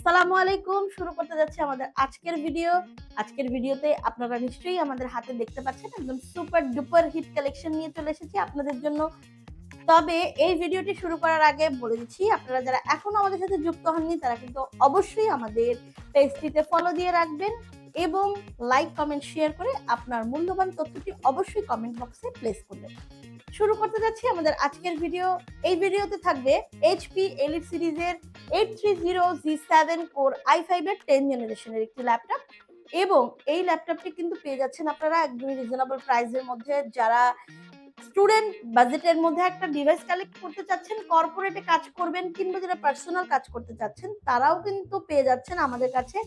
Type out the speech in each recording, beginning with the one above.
আসসালামু আলাইকুম। শুরু করতে যাচ্ছি আমাদের আজকের ভিডিও। আজকের ভিডিওতে আপনারা নিশ্চয়ই আমাদের হাতে দেখতে পাচ্ছেন একদম সুপার ডুপার হিট কালেকশন নিয়ে চলে এসেছি আপনাদের জন্য। তবে এই ভিডিওটি শুরু করার আগে বলে দিচ্ছি, আপনারা যারা এখনো আমাদের সাথে যুক্ত হননি তারা কিন্তু অবশ্যই আমাদের পেজটিতে ফলো দিয়ে রাখবেন এবং লাইক, কমেন্ট, শেয়ার করে আপনার মূল্যবান তথ্যটি অবশ্যই কমেন্ট বক্সে প্লেস করবেন। শুরু করতে যাচ্ছি আমাদের আজকের ভিডিও। এই ভিডিওতে থাকবে এইচপি এলিট সিরিজের 830G7 কোর i5 এর 10 জেনারেশনের একটি ল্যাপটপ এবং এই ল্যাপটপটি কিন্তু পেয়ে যাচ্ছেন আপনারা একদমই রিজনেবল প্রাইসের মধ্যে। যারা স্টুডেন্ট বাজেটের মধ্যে একটা ডিভাইস কালেক্ট করতে চাচ্ছেন, কর্পোরেটে কাজ করবেন কিংবা যারা পার্সোনাল কাজ করতে চাচ্ছেন তারাও কিন্তু পেয়ে যাচ্ছেন আমাদের কাছে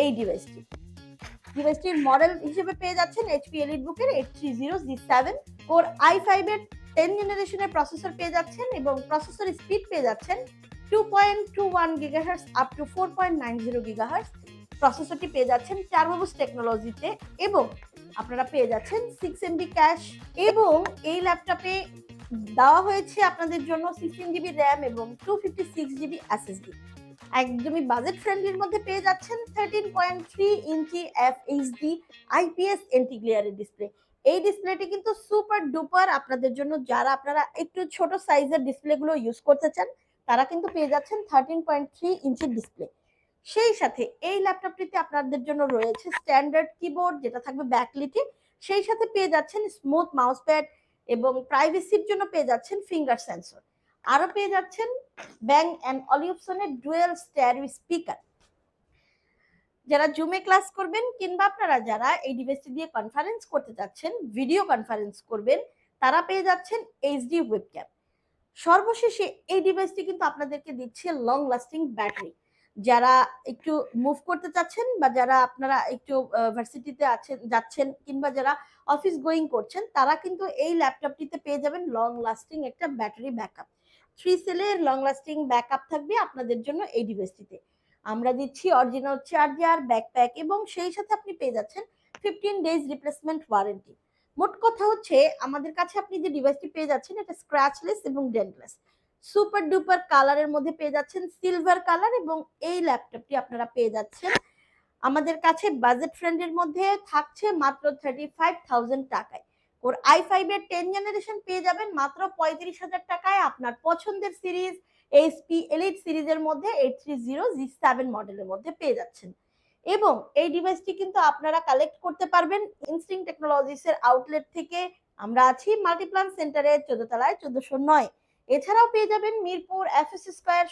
এই ডিভাইসটির মডেল হিসেবে পেয়ে যাচ্ছেন এইচপি এলিটবুকের 830G7 কোর i5 এর 10 জেনারেশনের প্রসেসর পেয়ে যাচ্ছেন এবং প্রসেসর স্পিড পেয়ে যাচ্ছেন 2.21 GHz আপ টু 4.90 GHz। প্রসেসরটি পেয়ে যাচ্ছেন টার্বোবুস টেকনোলজিতে এবং আপনারা পেয়ে যাচ্ছেন 6 MB ক্যাশ এবং এই ল্যাপটপে দেওয়া হয়েছে আপনাদের জন্য 16GB র্যাম এবং 256GB SSD। একদমই বাজেট ফ্রেন্ডলির মধ্যে পেয়ে যাচ্ছেন 13.3 ইঞ্চি FHD IPS এন্টি গ্লেয়ারের ডিসপ্লে। এই ডিসপ্লেটি কিন্তু সুপার ডুপার আপনাদের জন্য, যারা আপনারা একটু ছোট সাইজের ডিসপ্লেগুলো ইউজ করতে চান তারা কিন্তু পেয়ে যাচ্ছেন 13.3 ইঞ্চির ডিসপ্লে। সেই সাথে এই ল্যাপটপটিতে আপনাদের জন্য রয়েছে স্ট্যান্ডার্ড কিবোর্ড যেটা থাকবে ব্যাকলিটে, সেই সাথে পেয়ে যাচ্ছেন স্মুথ মাউস প্যাড এবং প্রাইভেসির জন্য পেয়ে যাচ্ছেন ফিঙ্গার সেন্সর। আরো পেয়ে যাচ্ছেন ব্যাং অ্যান্ড অলিপসনের ডুয়েল স্টেরিও স্পিকার। যারা জুমে ক্লাস করবেন কিংবা আপনারা যারা এই ডিভাইসটি দিয়ে কনফারেন্স করতে যাচ্ছেন, ভিডিও কনফারেন্স করবেন, তারা পেয়ে যাচ্ছেন এইচডি ওয়েবক্যাম। সর্বশেষে এই ডিভাইসটি কিন্তু আপনাদেরকে দিচ্ছে লং লাস্টিং ব্যাটারি। যারা একটু মুভ করতে চাচ্ছেন বা যারা আপনারা একটু ভার্সিটিতে যাচ্ছেন কিংবা যারা অফিস গোয়িং করছেন তারা কিন্তু এই ল্যাপটপটিতে পেয়ে যাবেন লং লাস্টিং একটা ব্যাটারি ব্যাকআপ। 3 সেলের লং লাস্টিং ব্যাকআপ থাকবে আপনাদের জন্য এই ডিভাইসটিতে। আমরা দিচ্ছি অরিজিনাল চার্জার, ব্যাকপ্যাক এবং সেই সাথে আপনি পেয়ে যাচ্ছেন 15 ডেজ রিপ্লেসমেন্ট ওয়ারেন্টি। মোট কথা হচ্ছে আমাদের কাছে আপনি যে ডিভাইসটি পেয়ে যাচ্ছেন এটা স্ক্র্যাচলেস এবং ডেন্টলেস। সুপার ডুপার কালারের মধ্যে পেয়ে যাচ্ছেন সিলভার কালার এবং এই ল্যাপটপটি আপনারা পেয়ে যাচ্ছেন আমাদের কাছে বাজেট ফ্রেন্ডের মধ্যে থাকছে মাত্র 35,000 টাকায়। ওর i5 এর 10 জেনারেশন পেয়ে যাবেন মাত্র 35,000 টাকায় আপনার পছন্দের সিরিজ এইচপি এলিট সিরিজের মধ্যে 830G7 মডেলের মধ্যে পেয়ে যাচ্ছেন। এবং এই ডিভাইসটি কিন্তু আপনারা কালেক্ট করতে পারবেন ইনস্টিংক্ট টেকনোলজিস এর আউটলেট থেকে। আমরা আছি মাল্টিপ্লান সেন্টারে 14 তলায় 1409। এছাড়াও পেয়ে যাবেন মিরপুর এফএস স্কয়ার